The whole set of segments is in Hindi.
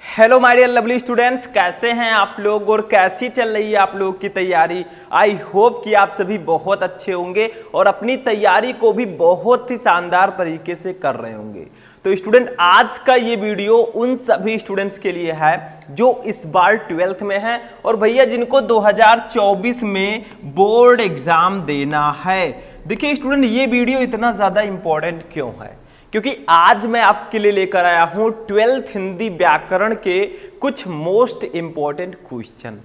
Hello my dear lovely students, कैसे हैं आप लोग और कैसी चल रही है आप लोगों की तैयारी। आई होप कि आप सभी बहुत अच्छे होंगे और अपनी तैयारी को भी बहुत ही शानदार तरीके से कर रहे होंगे। तो स्टूडेंट, आज का ये वीडियो उन सभी स्टूडेंट्स के लिए है जो इस बार 12th में हैं और भैया जिनको 2024 में बोर्ड एग्जाम देना है। देखिए स्टूडेंट, ये वीडियो इतना ज्यादा इंपॉर्टेंट क्यों है, क्योंकि आज मैं आपके लिए लेकर आया हूं 12th हिंदी व्याकरण के कुछ मोस्ट इंपॉर्टेंट क्वेश्चन।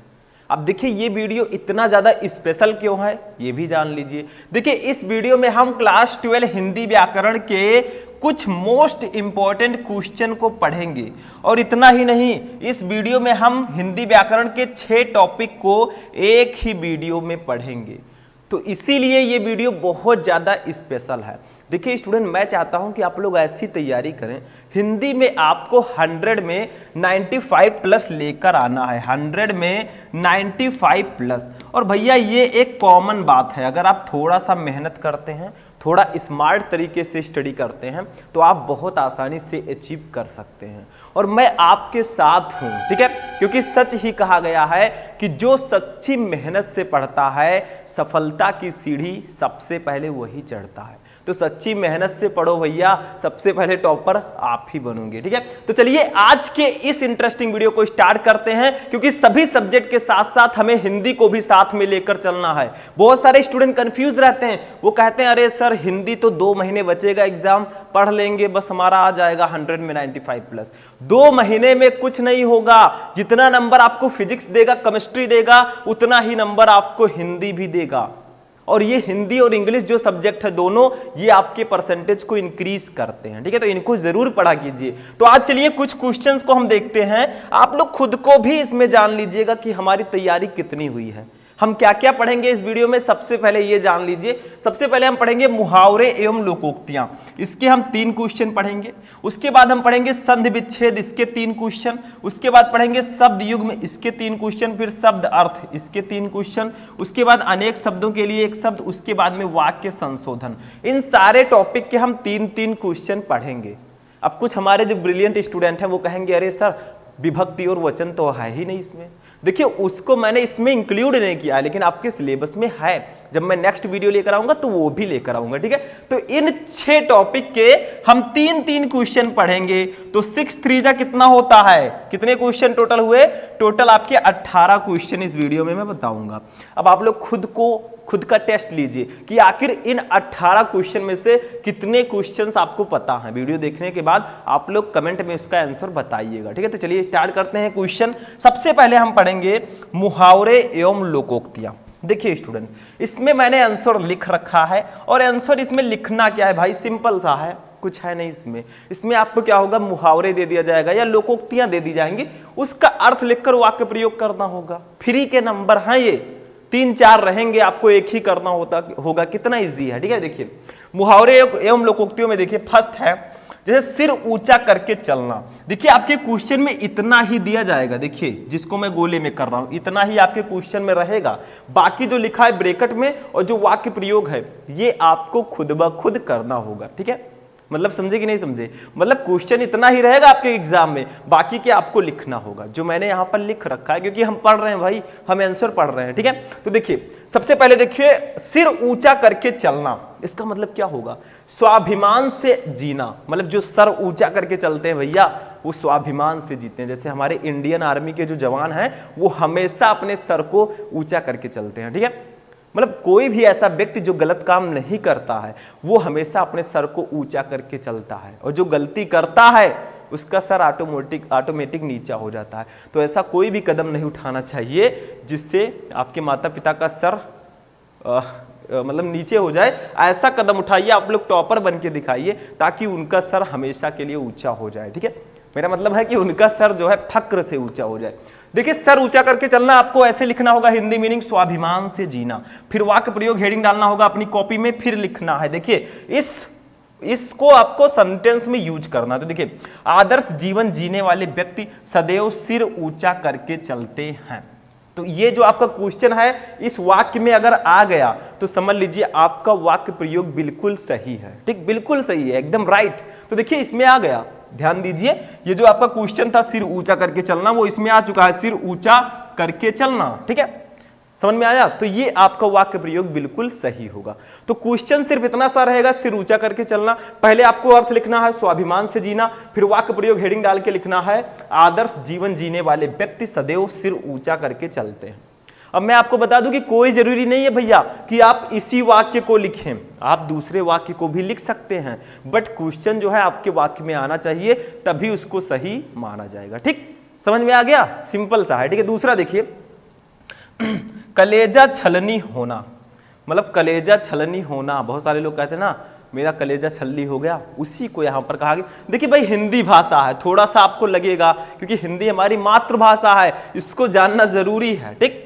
अब देखिए ये वीडियो इतना ज्यादा स्पेशल क्यों है ये भी जान लीजिए। देखिए इस वीडियो में हम क्लास 12 हिंदी व्याकरण के कुछ मोस्ट इंपॉर्टेंट क्वेश्चन को पढ़ेंगे और इतना ही नहीं, इस वीडियो में हम हिंदी व्याकरण के 6 टॉपिक को एक ही वीडियो में पढ़ेंगे। तो इसीलिए ये वीडियो बहुत ज्यादा स्पेशल है। देखिए स्टूडेंट, मैं चाहता हूं कि आप लोग ऐसी तैयारी करें, हिंदी में आपको 100 में 95 प्लस लेकर आना है, 100 में 95 प्लस। और भैया ये एक कॉमन बात है, अगर आप थोड़ा सा मेहनत करते हैं, थोड़ा स्मार्ट तरीके से स्टडी करते हैं तो आप बहुत आसानी से अचीव कर सकते हैं। और मैं आपके साथ हूं, ठीक है, क्योंकि सच ही कहा गया है कि जो सच्ची मेहनत से पढ़ता है सफलता की सीढ़ी सबसे पहले वही चढ़ता है। तो सच्ची मेहनत से पढ़ो भैया, सबसे पहले टॉपर आप ही बनोगे, ठीक है। तो चलिए आज के इस इंटरेस्टिंग वीडियो को स्टार्ट करते हैं, क्योंकि सभी सब्जेक्ट के साथ साथ हमें हिंदी को भी साथ में लेकर चलना है। बहुत सारे स्टूडेंट कंफ्यूज रहते हैं, वो कहते हैं अरे सर हिंदी तो 2 महीने बचेगा, एग्जाम पढ़ लेंगे बस हमारा आ जाएगा 100 में 95 प्लस। 2 महीने में कुछ नहीं होगा। जितना नंबर आपको फिजिक्स देगा, केमिस्ट्री देगा, उतना ही नंबर आपको हिंदी भी देगा। और ये हिंदी और इंग्लिश जो सब्जेक्ट है दोनों, ये आपके परसेंटेज को इंक्रीज करते हैं, ठीक है। तो इनको जरूर पढ़ा कीजिए। तो आज चलिए कुछ क्वेश्चंस को हम देखते हैं, आप लोग खुद को भी इसमें जान लीजिएगा कि हमारी तैयारी कितनी हुई है। हम क्या क्या पढ़ेंगे इस वीडियो में, सबसे पहले ये जान लीजिए। सबसे पहले हम पढ़ेंगे मुहावरे एवं लोकोक्तियां, इसके हम 3 क्वेश्चन पढ़ेंगे। उसके बाद हम पढ़ेंगे संधि विच्छेद, इसके 3 क्वेश्चन। उसके बाद पढ़ेंगे शब्द युग्म, इसके 3 क्वेश्चन। फिर शब्द अर्थ, इसके 3 क्वेश्चन। उसके बाद अनेक शब्दों के लिए 1 शब्द। उसके बाद में वाक्य संशोधन। इन सारे टॉपिक के हम 3-3 क्वेश्चन पढ़ेंगे। अब कुछ हमारे जो ब्रिलियंट स्टूडेंट हैं वो कहेंगे अरे सर विभक्ति और वचन तो है ही नहीं इसमें। देखिए उसको मैंने इसमें इंक्लूड नहीं किया है, लेकिन आपके सिलेबस में है। जब मैं नेक्स्ट वीडियो लेकर आऊंगा तो वो भी लेकर आऊंगा, ठीक है। तो इन 6 टॉपिक के हम 3-3 क्वेश्चन पढ़ेंगे। तो 6 3 जा कितना होता है, कितने क्वेश्चन टोटल हुए? टोटल आपके 18 क्वेश्चन इस वीडियो में मैं बताऊंगा। अब आप लोग खुद का टेस्ट लीजिए कि आखिर इन 18 क्वेश्चन में से कितने क्वेश्चंस आपको पता हैं। वीडियो देखने के बाद आप लोग कमेंट में उसका आंसर बताइएगा, ठीक है। तो चलिए स्टार्ट करते हैं क्वेश्चन। सबसे पहले हम पढ़ेंगे मुहावरे एवं लोकोक्तियां। देखिए स्टूडेंट, इसमें मैंने आंसर लिख रखा है और आंसर इसमें लिखना क्या है भाई, सिंपल सा है, कुछ है नहीं इसमें आपको क्या होगा, मुहावरे दे दिया जाएगा या लोकोक्तियां दे दी जाएंगी, उसका अर्थ लिखकर वाक्य प्रयोग करना होगा। फ्री के नंबर हैं ये, 3-4 रहेंगे, आपको एक ही करना होगा। कितना इजी है, ठीक है। देखिए मुहावरे एवं लोकोक्तियों में देखिए फर्स्ट है जैसे सिर ऊंचा करके चलना। देखिए आपके क्वेश्चन में इतना ही दिया जाएगा, देखिए जिसको मैं गोले में कर रहा हूं इतना ही आपके क्वेश्चन में रहेगा। बाकी जो लिखा है ब्रैकेट में और जो वाक्य प्रयोग है ये आपको खुद ब खुद करना होगा, ठीक है। मतलब समझे कि नहीं समझे, मतलब क्वेश्चन इतना ही रहेगा आपके एग्जाम में, बाकी के आपको लिखना होगा जो मैंने यहां पर लिख रखा है, क्योंकि हम पढ़ रहे हैं भाई, हम आंसर पढ़ रहे हैं, ठीक है। तो देखिए सबसे पहले देखिए सिर ऊंचा करके चलना, इसका मतलब क्या होगा, स्वाभिमान से जीना। मतलब जो सर ऊंचा करके चलते हैं भैया वो स्वाभिमान से जीते हैं। जैसे हमारे इंडियन आर्मी के जो जवान हैं वो हमेशा अपने सर को ऊंचा करके चलते हैं, ठीक है। मतलब कोई भी ऐसा व्यक्ति जो गलत काम नहीं करता है वो हमेशा अपने सर को ऊंचा करके चलता है, और जो गलती करता है उसका सर ऑटोमेटिक नीचा हो जाता है। तो ऐसा कोई भी कदम नहीं उठाना चाहिए जिससे आपके माता पिता का सर मतलब नीचे हो जाए। ऐसा कदम उठाइए, आप लोग टॉपर बन के दिखाइए ताकि उनका सर हमेशा के लिए ऊंचा हो जाए, ठीक है। मेरा मतलब है कि उनका सर जो है फक्र से ऊंचा हो जाए। देखिए सर ऊंचा करके चलना आपको ऐसे लिखना होगा, हिंदी मीनिंग स्वाभिमान से जीना। फिर वाक्य प्रयोग हेडिंग डालना होगा अपनी कॉपी में, फिर लिखना है। देखिए इसको आपको सेंटेंस में यूज करना। तो देखिए आदर्श जीवन जीने वाले व्यक्ति सदैव सिर ऊंचा करके चलते हैं। तो ये जो आपका क्वेश्चन है इस वाक्य में अगर आ गया तो समझ लीजिए आपका वाक्य प्रयोग बिल्कुल सही है, ठीक, बिल्कुल सही है, एकदम राइट। तो देखिए इसमें आ गया, ध्यान दीजिए, ये जो आपका क्वेश्चन था सिर ऊंचा करके चलना, वो इसमें आ चुका है, सिर ऊंचा करके चलना। ठीक है, समझ में आया? तो ये आपका वाक्य प्रयोग बिल्कुल सही होगा। तो क्वेश्चन सिर्फ इतना सा रहेगा, सिर ऊंचा करके चलना। पहले आपको अर्थ लिखना है स्वाभिमान से जीना, फिर वाक्य प्रयोग हेडिंग डाल के लिखना है आदर्श जीवन जीने वाले व्यक्ति सदैव सिर ऊंचा करके चलते हैं। अब मैं आपको बता दूं कि कोई जरूरी नहीं है भैया कि आप इसी वाक्य को लिखें, आप दूसरे वाक्य को भी लिख सकते हैं, बट क्वेश्चन जो है आपके वाक्य में आना चाहिए, तभी उसको सही माना जाएगा। ठीक, समझ में आ गया? सिंपल सा है। ठीक है, दूसरा देखिए, कलेजा छलनी होना, मतलब कलेजा छलनी होना, बहुत सारे लोग कहते हैं ना मेरा कलेजा छलनी हो गया, उसी को यहां पर कहा गया। देखिए भाई, हिंदी भाषा है, थोड़ा सा आपको लगेगा क्योंकि हिंदी हमारी मातृभाषा है, इसको जानना जरूरी है। ठीक,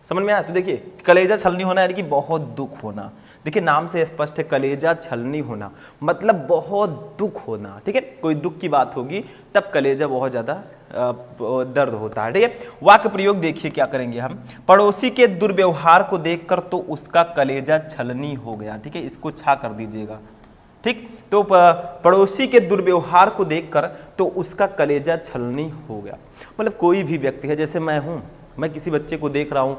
समझ में आया? तो देखिए, कलेजा छलनी होना यानी कि बहुत दुख होना। देखिए नाम से स्पष्ट है, कलेजा छलनी होना मतलब बहुत दुख होना। ठीक है, कोई दुख की बात होगी तब कलेजा बहुत ज्यादा दर्द होता है। ठीक है, वाक्य प्रयोग देखिए क्या करेंगे हम, पड़ोसी के दुर्व्यवहार को देखकर तो उसका कलेजा छलनी हो गया। ठीक है, इसको छा कर दीजिएगा। ठीक, तो पड़ोसी के दुर्व्यवहार को देखकर तो उसका कलेजा छलनी हो गया, मतलब कोई भी व्यक्ति है, जैसे मैं हूं, मैं किसी बच्चे को देख रहा हूं,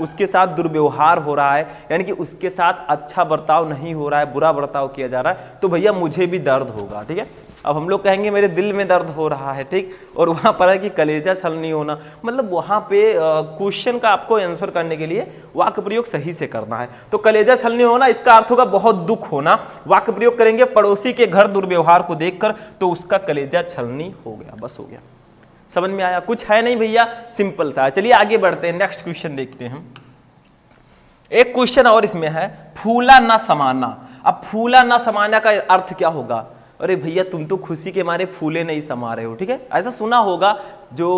उसके साथ दुर्व्यवहार हो रहा है, यानी कि उसके साथ अच्छा बर्ताव नहीं हो रहा है, बुरा बर्ताव किया जा रहा है, तो भैया मुझे भी दर्द होगा। ठीक है, अब हम लोग कहेंगे मेरे दिल में दर्द हो रहा है। ठीक, और वहां पर है कि कलेजा छलनी होना, मतलब वहां पे क्वेश्चन का आपको आंसर करने के लिए वाक्य प्रयोग सही से करना है। तो कलेजा छलनी होना इसका अर्थ होगा बहुत दुख होना। वाक्य प्रयोग करेंगे पड़ोसी के घर दुर्व्यवहार को देखकर तो उसका कलेजा छलनी हो गया। बस हो गया, समझ में आया? कुछ है नहीं भैया, सिंपल सा है। चलिए आगे बढ़ते हैं, नेक्स्ट क्वेश्चन देखते हैं। एक क्वेश्चन और इसमें है, फूला ना समाना। अब फूला ना समाना का अर्थ क्या होगा? अरे भैया तुम तो खुशी के मारे फूले नहीं समा रहे हो। ठीक है, ऐसा सुना होगा, जो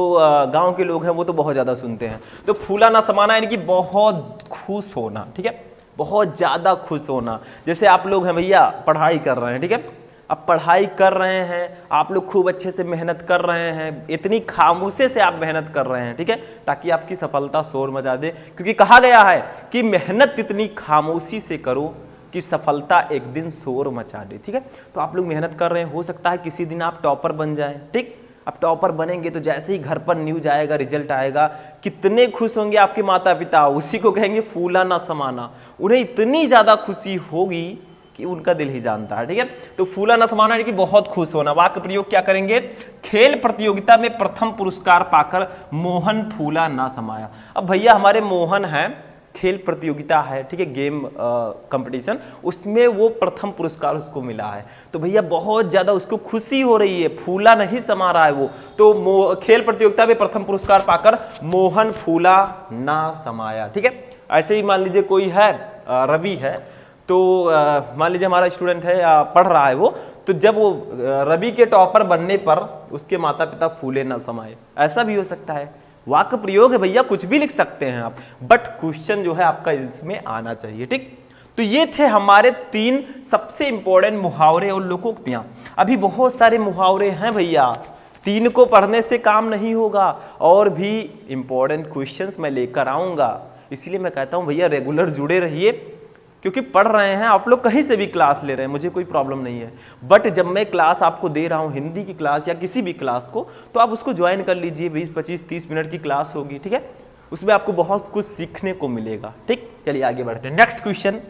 गांव के लोग हैं वो तो बहुत ज्यादा सुनते हैं। तो फूला ना समाना यानी कि बहुत खुश होना। ठीक है, बहुत ज्यादा खुश होना। जैसे आप लोग हैं भैया, पढ़ाई कर रहे हैं, ठीक है, अब पढ़ाई कर रहे हैं आप लोग, खूब अच्छे से मेहनत कर रहे हैं, इतनी खामोशी से आप मेहनत कर रहे हैं, ठीक है, ताकि आपकी सफलता शोर मचा दे, क्योंकि कहा गया है कि मेहनत इतनी खामोशी से करो कि सफलता एक दिन शोर मचा दे। ठीक है, तो आप लोग मेहनत कर रहे हैं, हो सकता है किसी दिन आप टॉपर बन जाएं। ठीक, अब टॉपर बनेंगे तो जैसे ही घर पर न्यूज आएगा, रिजल्ट आएगा, कितने खुश होंगे आपके माता पिता, उसी को कहेंगे फूला ना समाना। उन्हें इतनी ज्यादा खुशी होगी कि उनका दिल ही जानता है। ठीक है, तो फूला न समाना कि बहुत खुश होना। वाक्य प्रयोग क्या करेंगे, खेल प्रतियोगिता में प्रथम पुरस्कार पाकर मोहन फूला ना समाया। अब भैया हमारे मोहन है, खेल प्रतियोगिता है, ठीक है, गेम कंपटीशन, उसमें वो प्रथम पुरस्कार उसको मिला है, तो भैया बहुत ज्यादा उसको खुशी हो रही है, फूला नहीं समा रहा है वो। तो खेल प्रतियोगिता में प्रथम पुरस्कार पाकर मोहन फूला ना समाया। ठीक है, ऐसे ही मान लीजिए कोई है, रवि है, तो मान लीजिए हमारा स्टूडेंट है या पढ़ रहा है वो, तो जब वो रवि के टॉपर बनने पर उसके माता पिता फूले ना समाये, ऐसा भी हो सकता है। वाक्य प्रयोग है भैया, कुछ भी लिख सकते हैं आप, बट क्वेश्चन जो है आपका इसमें आना चाहिए। ठीक, तो ये थे हमारे 3 सबसे इंपॉर्टेंट मुहावरे और लोकोक्तियां। अभी बहुत सारे मुहावरे हैं भैया, 3 को पढ़ने से काम नहीं होगा, और भी इंपॉर्टेंट क्वेश्चंस मैं लेकर आऊंगा। इसलिए मैं कहता हूं भैया रेगुलर जुड़े रहिए, क्योंकि पढ़ रहे हैं आप लोग, कहीं से भी क्लास ले रहे हैं, मुझे कोई प्रॉब्लम नहीं है, बट जब मैं क्लास आपको दे रहा हूं, हिंदी की क्लास या किसी भी क्लास को, तो आप उसको ज्वाइन कर लीजिए। 20, 25, 30 मिनट की क्लास होगी, ठीक है, उसमें आपको बहुत कुछ सीखने को मिलेगा। ठीक, चलिए आगे बढ़ते हैं, नेक्स्ट क्वेश्चन।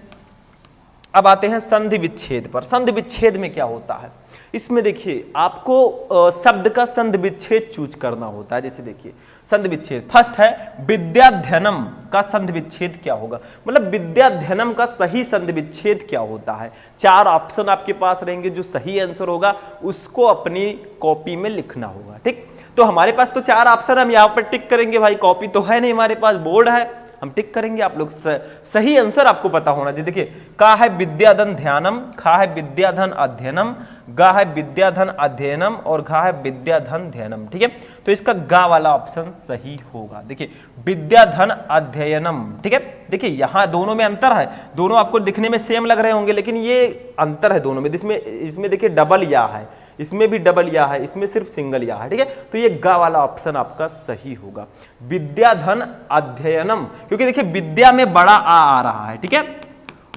अब आते हैं संधि विच्छेद पर। संधि विच्छेद में क्या होता है, इसमें देखिए आपको शब्द का संधि विच्छेद चूज करना होता है। जैसे देखिए संधि विच्छेद, फर्स्ट है विद्याध्ययनम का संधि विच्छेद क्या होगा, मतलब विद्याध्ययनम का सही संधि विच्छेद क्या होता है। 4 ऑप्शन आपके पास रहेंगे, जो सही आंसर होगा उसको अपनी कॉपी में लिखना होगा। ठीक, तो हमारे पास तो 4 ऑप्शन, हम यहाँ पर टिक करेंगे, भाई कॉपी तो है नहीं हमारे पास, बोर्ड है, हम टिक करेंगे, आप लोग सही आंसर आपको पता होना चाहिए। देखिए, का है विद्याधन ध्यानम, खा है विद्याधन अध्ययनम, गा है विद्याधन अध्ययनम, और घा है विद्याधन ध्यानम। ठीक है, तो इसका गा वाला ऑप्शन सही होगा। देखिए विद्याधन अध्ययनम, ठीक है, देखिए यहां दोनों में अंतर है, दोनों आपको दिखने में सेम लग रहे होंगे, लेकिन ये अंतर है दोनों में। इसमें देखिए डबल या है, इसमें भी डबल या है, इसमें सिर्फ सिंगल या है। ठीक है, तो ये गा वाला ऑप्शन आपका सही होगा, विद्याधन अध्ययनम, क्योंकि देखिए विद्या में बड़ा आ रहा है, ठीक है,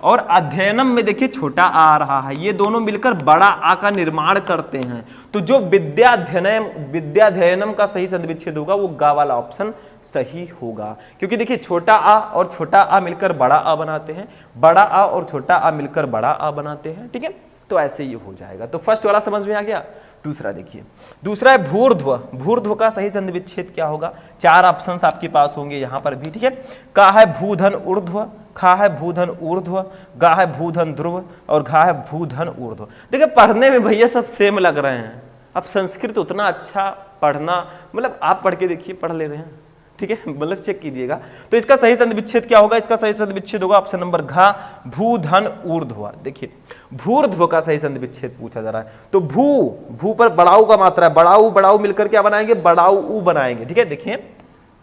और अध्ययनम में देखिए छोटा आ आ रहा है, ये दोनों मिलकर बड़ा आ का निर्माण करते हैं। तो जो विद्याध्ययनम का सही संधि विच्छेद होगा वो गा वाला ऑप्शन सही होगा, क्योंकि देखिए छोटा आ और छोटा आ मिलकर बड़ा आ बनाते हैं, बड़ा आ और छोटा आ मिलकर बड़ा आ बनाते हैं। ठीक है, तो ऐसे ही हो जाएगा। तो फर्स्ट वाला समझ में आ गया। दूसरा देखिए, दूसरा है भूर्ध्व। भूर्ध्व का सही संधि विच्छेद क्या होगा? 4 ऑप्शंस आपके पास होंगे यहां पर भी। ठीक है, का है भूधन ऊर्ध्व, खा है भूधन ऊर्ध्व, गा है भूधन ध्रुव और घा है भूधन ऊर्ध्व। देखिए पढ़ने में भैया सब सेम लग रहे हैं। अब संस्कृत उतना अच्छा पढ़ना, मतलब आप पढ़ के देखिए, पढ़ ले रहे हैं, ठीक है, मतलब चेक कीजिएगा। तो इसका सही संधि विच्छेद क्या होगा? इसका सही संधि विच्छेद होगा ऑप्शन नंबर घा, भूधन ऊर्ध्व। देखिए भूर्ध्व का सही संधि विच्छेद पूछा जा रहा है, तो भू पर बड़ाऊ का मात्रा है, बड़ाऊ मिलकर क्या बनाएंगे? बड़ाऊ ऊ बनाएंगे। ठीक है, देखिए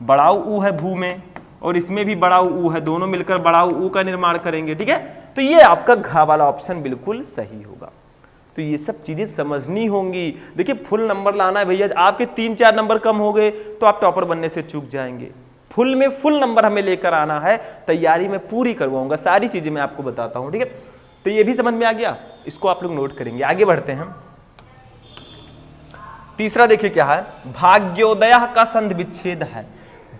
बड़ाऊ ऊ है भू में और इसमें भी बड़ाऊ ऊ है, दोनों मिलकर बड़ाऊ ऊ का निर्माण करेंगे। ठीक है, तो ये आपका घा वाला ऑप्शन बिल्कुल सही होगा। तो ये सब चीजें समझनी होंगी। देखिए फुल नंबर लाना है भैया, आपके 3-4 नंबर कम हो गए तो आप टॉपर बनने से चूक जाएंगे। फुल में फुल नंबर हमें लेकर आना है, तैयारी में पूरी करवाऊंगा, सारी चीजें मैं आपको बताता हूं। ठीक है, तो ये भी समझ में आ गया, इसको आप लोग नोट करेंगे। आगे बढ़ते हैं। तीसरा देखिए क्या है, भाग्योदय का संधि विच्छेद है।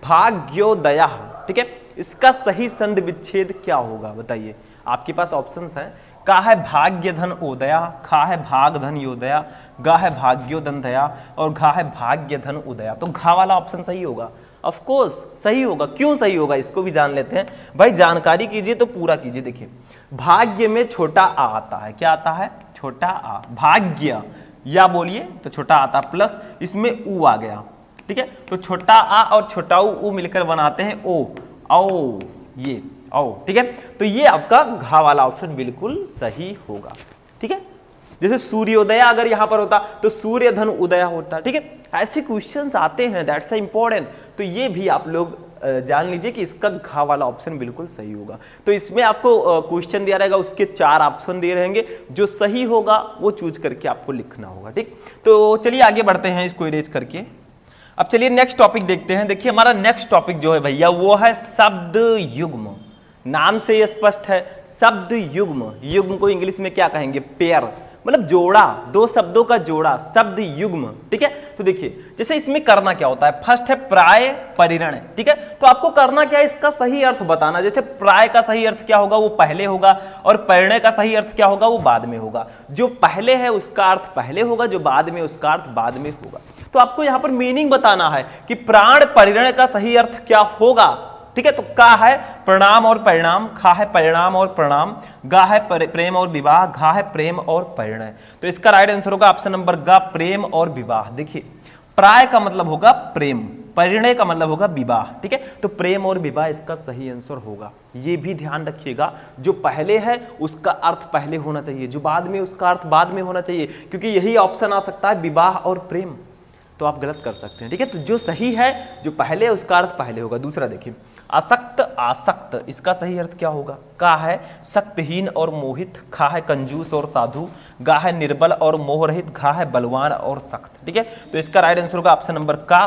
भाग्योदय, ठीक है, इसका सही संधि विच्छेद क्या होगा बताइए? आपके पास ऑप्शंस हैं, का है भाग्य धन उदया, खा है भाग धन योदया, गा है भाग्योदन दया और घा है भाग्य धन उदया। तो घा वाला ऑप्शन सही होगा, ऑफ कोर्स सही होगा। क्यों सही होगा इसको भी जान लेते हैं भाई, जानकारी कीजिए तो पूरा कीजिए। देखिए भाग्य में छोटा आ आता है, क्या आता है? छोटा आ। भाग्य या बोलिए तो छोटा आता प्लस इसमें ऊ आ गया। ठीक है, तो छोटा आ और छोटा ऊ मिलकर बनाते हैं ओ, औ, ये ओ। ठीक है, तो ये आपका घा वाला ऑप्शन बिल्कुल सही होगा। ठीक है, जैसे सूर्योदय अगर यहां पर होता तो सूर्य धन उदय होता। ठीक है, ऐसे क्वेश्चंस आते हैं, दैट्स इंपॉर्टेंट। तो ये भी आप लोग जान लीजिए कि इसका घा वाला ऑप्शन बिल्कुल सही होगा। तो इसमें आपको क्वेश्चन दिया रहेगा, उसके 4 ऑप्शन दिए रहेंगे, जो सही होगा वो चूज करके आपको लिखना होगा। ठीक, तो चलिए आगे बढ़ते हैं इसको इरेज करके। अब चलिए नेक्स्ट टॉपिक देखते हैं। देखिए हमारा नेक्स्ट टॉपिक जो है भैया वो है शब्द युग्म। नाम से ये स्पष्ट है, शब्द युग्म। युग्म को इंग्लिश में क्या कहेंगे? पेयर, मतलब जोड़ा, 2 शब्दों का जोड़ा, शब्द युग्म। ठीक है, तो देखिए जैसे इसमें करना क्या होता है, फर्स्ट है प्राय परिण। ठीक है, तो आपको करना क्या है, इसका सही अर्थ बताना। जैसे प्राय का सही अर्थ क्या होगा, वो पहले होगा, और परिणय का सही अर्थ क्या होगा, वो बाद में होगा। जो पहले है उसका अर्थ पहले होगा, जो बाद में उसका अर्थ बाद में होगा। तो आपको यहां पर मीनिंग बताना है कि प्राण परिणय का सही अर्थ क्या होगा। ठीक है, तो का है प्रणाम और परिणाम, खा है परिणाम और प्रणाम, गा है प्रेम और विवाह, घा है प्रेम और परिणय। तो इसका राइट आंसर होगा ऑप्शन नंबर गा, प्रेम और विवाह। देखिए प्राय का मतलब होगा प्रेम, परिणय का मतलब होगा विवाह। ठीक है, तो प्रेम और विवाह इसका सही आंसर होगा। ये भी ध्यान रखिएगा, जो पहले है उसका अर्थ पहले होना चाहिए, जो बाद में उसका अर्थ बाद में होना चाहिए, क्योंकि यही ऑप्शन आ सकता है विवाह और प्रेम, तो आप गलत कर सकते हैं। ठीक है, तो जो सही है, जो पहले है उसका अर्थ पहले होगा। दूसरा देखिए असक्त आसक्त, इसका सही अर्थ क्या होगा? का है शक्तिहीन और मोहित, खा है कंजूस और साधु, गा है निर्बल और मोहरहित, घा है बलवान और सख्त। ठीक है, तो इसका राइट आंसर होगा ऑप्शन नंबर का,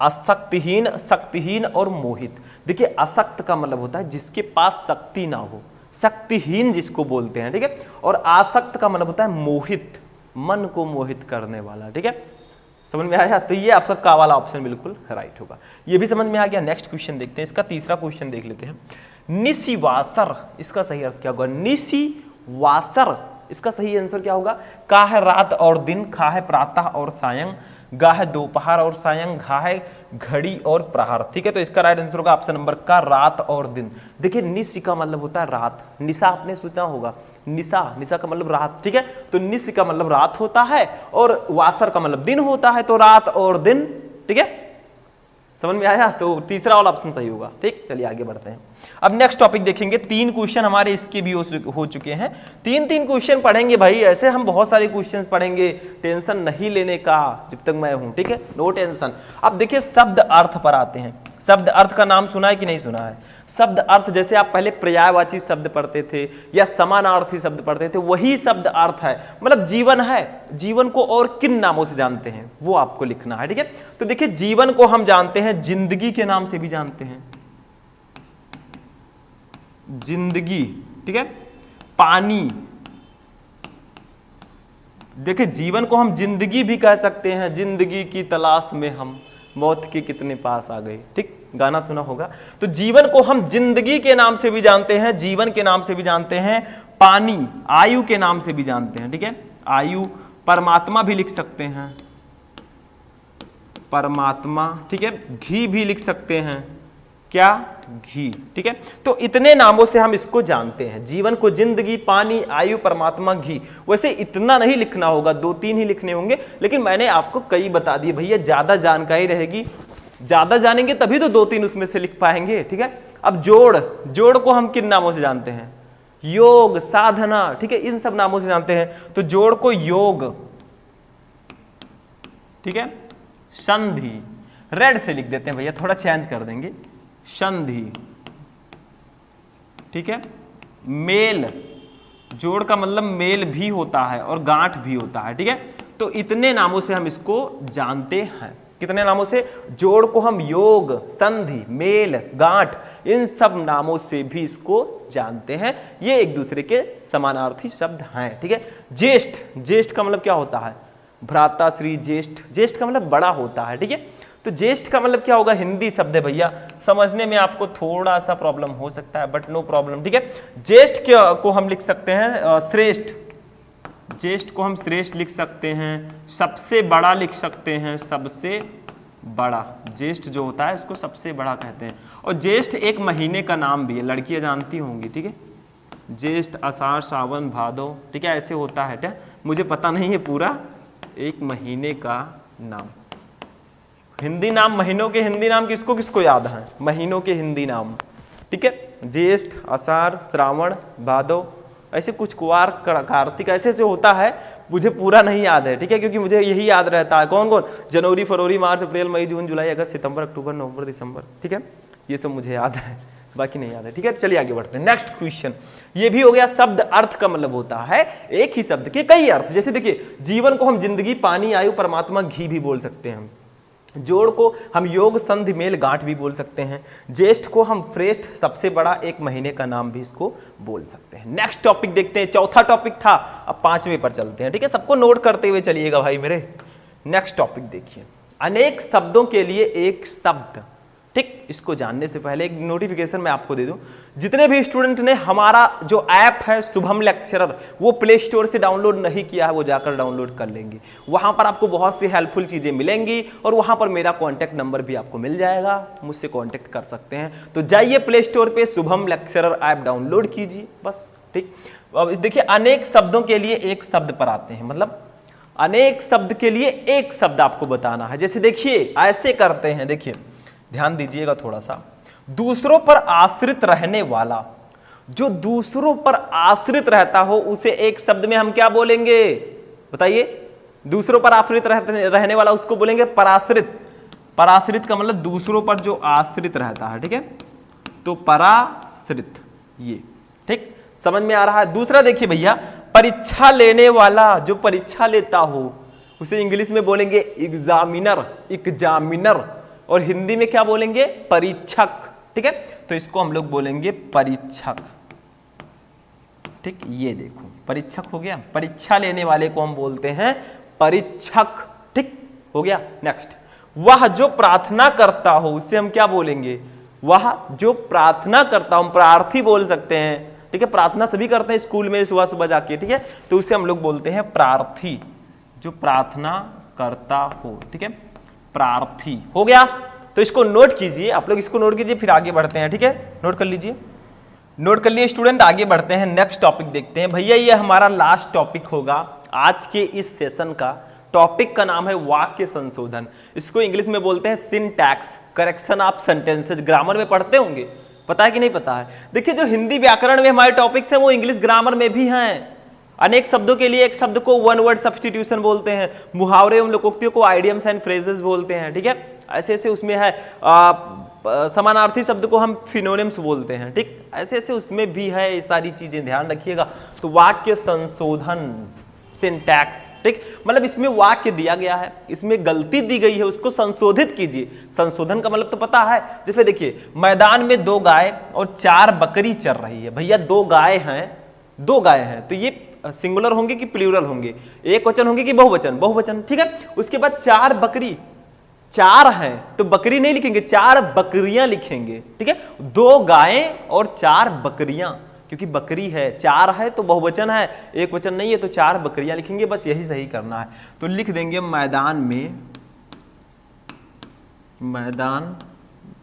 असक्तिहीन, शक्तिहीन और मोहित। देखिए असक्त का मतलब होता है जिसके पास शक्ति ना हो, शक्तिहीन जिसको बोलते हैं। ठीक है, और आसक्त का मतलब होता है मोहित, मन को मोहित करने वाला। ठीक है, समझ में आया? तो ये आपका का वाला ऑप्शन बिल्कुल राइट होगा। ये भी समझ में आ गया। नेक्स्ट क्वेश्चन देखते हैं, इसका तीसरा क्वेश्चन देख लेते हैं। निशिवासर, इसका सही अर्थ क्या होगा? निशिवासर, इसका सही आंसर क्या होगा? का है रात और दिन, खा है प्रातः और सायं, गा है दोपहर और सायं, घा है घड़ी और प्रहर। ठीक है, तो इसका राइट आंसर होगा ऑप्शन नंबर का, रात और दिन। देखिए निशि का मतलब होता है रात, निशा आपने सुना होगा, निशा, निशा का मतलब रात। ठीक है, तो निश का मतलब रात होता है और वासर का मतलब दिन होता है, तो रात और दिन। ठीक है, समझ में आया? तो तीसरा वाला ऑप्शन सही होगा। ठीक, चलिए आगे बढ़ते हैं। अब नेक्स्ट टॉपिक देखेंगे। 3 क्वेश्चन हमारे इसके भी हो चुके हैं। 3 क्वेश्चन पढ़ेंगे भाई, ऐसे हम बहुत सारे क्वेश्चन पढ़ेंगे, टेंशन नहीं लेने का जब तक मैं हूं। ठीक है, नो टेंशन। अब देखिए शब्द अर्थ पर आते हैं। शब्द अर्थ का नाम सुना है कि नहीं सुना है? शब्द अर्थ जैसे आप पहले पर्यायवाची शब्द पढ़ते थे या समानार्थी शब्द पढ़ते थे, वही शब्द अर्थ है, मतलब जीवन है। जीवन को और किन नामों से जानते हैं वो आपको लिखना है। ठीक है, तो देखिए जीवन को हम जानते हैं जिंदगी के नाम से भी जानते हैं, जिंदगी। ठीक है, पानी। देखिए जीवन को हम जिंदगी भी कह सकते हैं, जिंदगी की तलाश में हम मौत के कितने पास आ गए, ठीक, गाना सुना होगा। तो जीवन को हम जिंदगी के नाम से भी जानते हैं, जीवन के नाम से भी जानते हैं, पानी आयु के नाम से भी जानते हैं, ठीक है, आयु। परमात्मा भी लिख सकते हैं, परमात्मा, ठीक है। घी भी लिख सकते हैं, क्या, घी, ठीक है। तो इतने नामों से हम इसको जानते हैं, जीवन को जिंदगी, पानी, आयु, परमात्मा, घी। वैसे इतना नहीं लिखना होगा, 2-3 ही लिखने होंगे, लेकिन मैंने आपको कई बता दिए भैया, ज्यादा जानकारी रहेगी, ज्यादा जानेंगे तभी तो 2-3 उसमें से लिख पाएंगे, ठीक है। अब जोड़, जोड़ को हम किन नामों से जानते हैं, योग, साधना, ठीक है, इन सब नामों से जानते हैं। तो जोड़ को योग, ठीक है, संधि, रेड से लिख देते हैं भैया, थोड़ा चेंज कर देंगे, संधि, ठीक है। मेल, जोड़ का मतलब मेल भी होता है और गांठ भी होता है, ठीक है। तो इतने नामों से हम इसको जानते हैं, कितने नामों से, जोड़ को हम योग, संधि, मेल, गांठ, इन सब नामों से भी इसको जानते हैं। ये एक दूसरे के समानार्थी शब्द हैं, ठीक है। ज्येष्ठ, ज्येष्ठ का मतलब क्या होता है, भ्राता श्री ज्येष्ठ, ज्येष्ठ का मतलब बड़ा होता है, ठीक है। तो ज्येष्ठ का मतलब क्या होगा, हिंदी शब्द है भैया, समझने में आपको थोड़ा सा प्रॉब्लम हो सकता है, बट नो प्रॉब्लम, ठीक है। ज्येष्ठ को हम लिख सकते हैं श्रेष्ठ, ज्येष्ठ को हम श्रेष्ठ लिख सकते हैं, सबसे बड़ा लिख सकते हैं, सबसे बड़ा, ज्येष्ठ जो होता है उसको सबसे बड़ा कहते हैं। और ज्येष्ठ एक महीने का नाम भी है, लड़कियां जानती होंगी, ठीक है, ज्येष्ठ, आषाढ़, सावन, भादो, ठीक है, ऐसे होता है, क्या, मुझे पता नहीं है पूरा, एक महीने का नाम। हिंदी नाम, महीनों के हिंदी नाम किसको किसको याद है, महीनों के हिंदी नाम, ठीक है, ज्येष्ठ, आषाढ़, श्रावण, भादो, ऐसे कुछ, कुवार, कार्तिक, ऐसे से होता है, मुझे पूरा नहीं याद है, ठीक है, क्योंकि मुझे यही याद रहता है, कौन कौन, जनवरी, फरवरी, मार्च, अप्रैल, मई, जून, जुलाई, अगस्त, सितंबर, अक्टूबर, नवंबर, दिसंबर, ठीक है, ये सब मुझे याद है, बाकी नहीं याद है, ठीक है। चलिए आगे बढ़ते हैं, नेक्स्ट क्वेश्चन। ये भी हो गया, शब्द अर्थ का मतलब होता है एक ही शब्द के कई अर्थ। जैसे देखिए, जीवन को हम जिंदगी, पानी, आयु, परमात्मा, घी भी बोल सकते हैं। जोड़ को हम योग, संधि, मेल, गांठ भी बोल सकते हैं। ज्येष्ठ को हम श्रेष्ठ, सबसे बड़ा, एक महीने का नाम भी इसको बोल सकते हैं। नेक्स्ट टॉपिक देखते हैं, चौथा टॉपिक था, अब 5वें पर चलते हैं, ठीक है, सबको नोट करते हुए चलिएगा भाई मेरे। नेक्स्ट टॉपिक देखिए, अनेक शब्दों के लिए एक शब्द, ठीक। इसको जानने से पहले एक नोटिफिकेशन मैं आपको दे दूं, जितने भी स्टूडेंट ने हमारा जो ऐप है शुभम लेक्चरर, वो प्ले स्टोर से डाउनलोड नहीं किया है, वो जाकर डाउनलोड कर लेंगे। वहां पर आपको बहुत सी हेल्पफुल चीजें मिलेंगी और वहां पर मेरा कॉन्टैक्ट नंबर भी आपको मिल जाएगा, मुझसे कॉन्टैक्ट कर सकते हैं। तो जाइए प्ले स्टोर पे शुभम लेक्चरर ऐप डाउनलोड कीजिए, बस, ठीक। अब देखिए, अनेक शब्दों के लिए एक शब्द पर आते हैं, मतलब अनेक शब्द के लिए एक शब्द आपको बताना है। जैसे देखिए, ऐसे करते हैं, देखिए ध्यान दीजिएगा थोड़ा सा, दूसरों पर आश्रित रहने वाला, जो दूसरों पर आश्रित रहता हो उसे एक शब्द में हम क्या बोलेंगे, बताइए, दूसरों पर आश्रित रहने वाला उसको बोलेंगे पराश्रित। पराश्रित का मतलब दूसरों पर जो आश्रित रहता है, ठीक है, तो पराश्रित, ये ठीक समझ में आ रहा है। दूसरा देखिए भैया, परीक्षा लेने वाला, जो परीक्षा लेता हो उसे इंग्लिश में बोलेंगे एग्जामिनर, एग्जामिनर, और हिंदी में क्या बोलेंगे, परीक्षक, ठीक है, तो इसको हम लोग बोलेंगे परीक्षक, ठीक। ये देखो परीक्षक हो गया, परीक्षा लेने वाले को हम बोलते हैं परीक्षक, ठीक हो गया। नेक्स्ट, वह जो प्रार्थना करता हो उसे हम क्या बोलेंगे, वह जो प्रार्थना करता हो, प्रार्थी बोल सकते हैं, ठीक है, प्रार्थना सभी करते हैं स्कूल में सुबह सुबह जाके, ठीक है, तो उसे हम लोग बोलते हैं प्रार्थी, जो प्रार्थना करता हो, ठीक है, प्रार्थी हो गया। तो इसको नोट कीजिए, आप लोग इसको नोट कीजिए, फिर आगे बढ़ते हैं, ठीक है, नोट कर लीजिए, नोट कर लिए स्टूडेंट, आगे बढ़ते हैं, नेक्स्ट टॉपिक देखते हैं भैया। ये हमारा लास्ट टॉपिक होगा आज के इस सेशन का। टॉपिक का नाम है वाक्य संशोधन, इसको इंग्लिश में बोलते हैं syntax, correction of sentences. Grammar में पढ़ते होंगे, पता है कि नहीं पता है। देखिए, जो हिंदी व्याकरण में हमारे टॉपिक्स हैं वो इंग्लिश ग्रामर में भी हैं। अनेक शब्दों के लिए एक शब्द को वन वर्ड सब्स्टिट्यूशन बोलते हैं, मुहावरे एवं लोकोक्तियों को आइडियम्स एंड फ्रेजेस बोलते हैं, ठीक है, ऐसे ऐसे उसमें है। समानार्थी शब्द को हम फिनोनिम्स बोलते हैं, ठीक, ऐसे ऐसे उसमें भी है, ये सारी चीजें ध्यान रखिएगा। तो वाक्य संशोधन, सिंटैक्स, ठीक, मतलब इसमें वाक्य दिया गया है, इसमें गलती दी गई है, उसको संशोधित कीजिए। संशोधन का मतलब तो पता है, जैसे देखिए, मैदान में 2 गाय और 4 बकरी चर रही है। भैया 2 गाय हैं, दो गाय हैं, तो ये सिंगुलर होंगे कि प्लूरल होंगे, एक वचन होंगे कि बहुवचन, बहुवचन, ठीक है। उसके बाद 4 बकरी, 4 हैं तो बकरी नहीं लिखेंगे, 4 बकरियां लिखेंगे, ठीक है। 2 गायें और 4 बकरियां, क्योंकि बकरी है, 4 है तो बहुवचन है, एक वचन नहीं है, तो 4 बकरियां लिखेंगे, बस यही सही करना है। तो लिख देंगे मैदान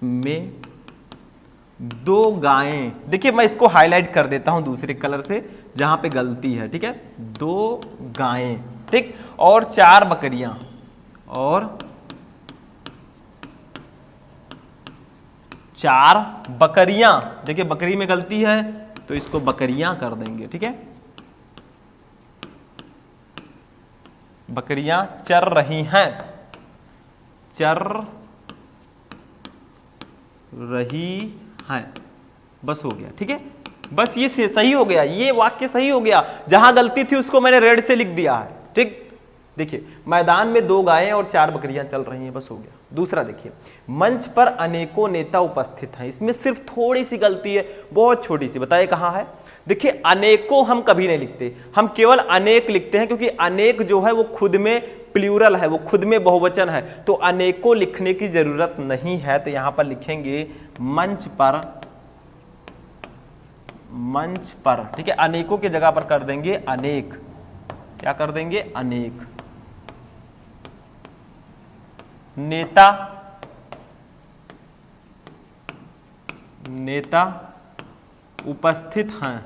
में 2 गायें। देखिए मैं इसको हाईलाइट कर देता हूं दूसरे कलर से जहां पे गलती है, ठीक है। 2 गायें, ठीक, और 4 बकरियां, और 4 बकरियां। देखिए बकरी में गलती है तो इसको बकरियां कर देंगे, ठीक है। बकरियां चर रही हैं, चर रही हैं, बस हो गया, ठीक है। बस ये सही हो गया, ये वाक्य सही हो गया। जहां गलती थी उसको मैंने रेड से लिख दिया है, ठीक। देखिए मैदान में 2 गायें और 4 बकरियां चल रही हैं, बस हो गया। दूसरा देखिए, मंच पर अनेकों नेता उपस्थित हैं, इसमें सिर्फ थोड़ी सी गलती है, बहुत छोटी सी, बताइए कहां है। देखिए अनेकों हम कभी नहीं लिखते, हम केवल अनेक लिखते हैं, क्योंकि अनेक जो है वो खुद में प्लूरल है, वो खुद में बहुवचन है, तो अनेकों लिखने की जरूरत नहीं है। तो यहां पर लिखेंगे मंच पर, ठीक है। अनेकों की जगह पर कर देंगे अनेक, क्या कर देंगे, अनेक। नेता उपस्थित हैं,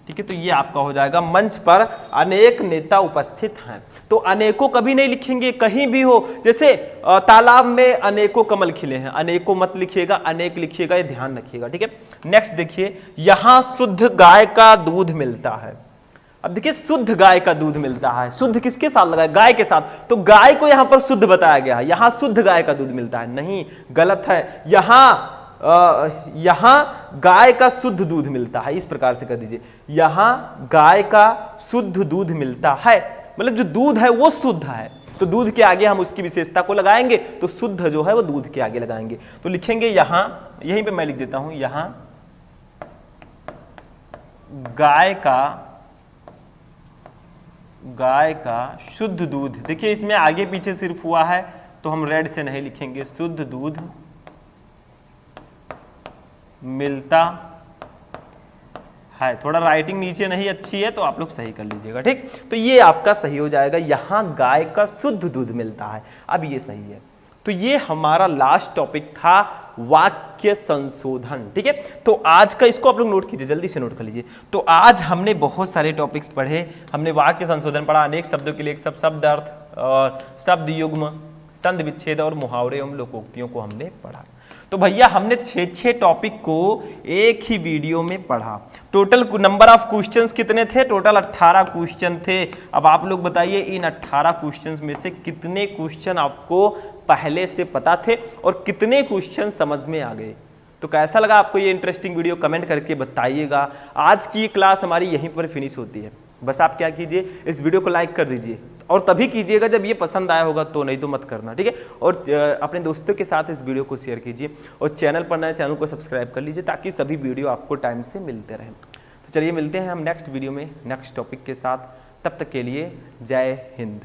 ठीक है। तो ये आपका हो जाएगा, मंच पर अनेक नेता उपस्थित हैं। तो अनेकों कभी नहीं लिखेंगे, कहीं भी हो, जैसे तालाब में अनेकों कमल खिले हैं, अनेकों मत लिखिएगा, अनेक लिखिएगा, ये ध्यान रखिएगा, ठीक है। नेक्स्ट देखिए, यहां शुद्ध गाय का दूध मिलता है। अब देखिए शुद्ध गाय का दूध मिलता है, शुद्ध किसके साथ लगा है, गाय के साथ, तो गाय को यहां पर शुद्ध बताया गया है, यहां शुद्ध गाय का दूध मिलता है, नहीं, गलत है। यहां गाय का शुद्ध दूध मिलता है, इस प्रकार से कर दीजिए, यहां गाय का शुद्ध दूध मिलता है, मतलब जो दूध है वो शुद्ध है, तो दूध के आगे हम उसकी विशेषता को लगाएंगे, तो शुद्ध जो है वो दूध के आगे लगाएंगे। तो लिखेंगे यहां, यहीं पे मैं लिख देता हूं, यहां गाय का शुद्ध दूध। देखिए इसमें आगे पीछे सिर्फ हुआ है तो हम रेड से नहीं लिखेंगे, शुद्ध दूध मिलता है। थोड़ा राइटिंग नीचे नहीं अच्छी है तो आप लोग सही कर लीजिएगा, ठीक। तो ये आपका सही हो जाएगा, यहां गाय का शुद्ध दूध मिलता है, अब ये सही है। तो ये हमारा लास्ट टॉपिक था, वाक्य संशोधन, ठीक है। तो आज का इसको आप लोग नोट कीजिए, जल्दी से नोट कर लीजिए। तो आज हमने बहुत सारे टॉपिक्स पढ़े, हमने वाक्य संशोधन पढ़ा, अनेक शब्दों के लिए शब्द अर्थ और शब्द युग्म, संधि विच्छेद और मुहावरे एवं लोकोक्तियों को हमने पढ़ा। तो भैया हमने 6 टॉपिक को एक ही वीडियो में पढ़ा। टोटल नंबर ऑफ क्वेश्चंस कितने थे, टोटल 18 क्वेश्चन थे। अब आप लोग बताइए इन 18 क्वेश्चंस में से कितने क्वेश्चन आपको पहले से पता थे और कितने क्वेश्चन समझ में आ गए। तो कैसा लगा आपको ये इंटरेस्टिंग वीडियो, कमेंट करके बताइएगा। आज की क्लास हमारी यहीं पर फिनिश होती है। बस आप क्या कीजिए, इस वीडियो को लाइक कर दीजिए, और तभी कीजिएगा जब ये पसंद आया होगा, तो नहीं तो मत करना, ठीक है। और अपने दोस्तों के साथ इस वीडियो को शेयर कीजिए, और चैनल पर नए, चैनल को सब्सक्राइब कर लीजिए ताकि सभी वीडियो आपको टाइम से मिलते रहें। तो चलिए मिलते हैं हम नेक्स्ट वीडियो में नेक्स्ट टॉपिक के साथ, तब तक के लिए जय हिंद।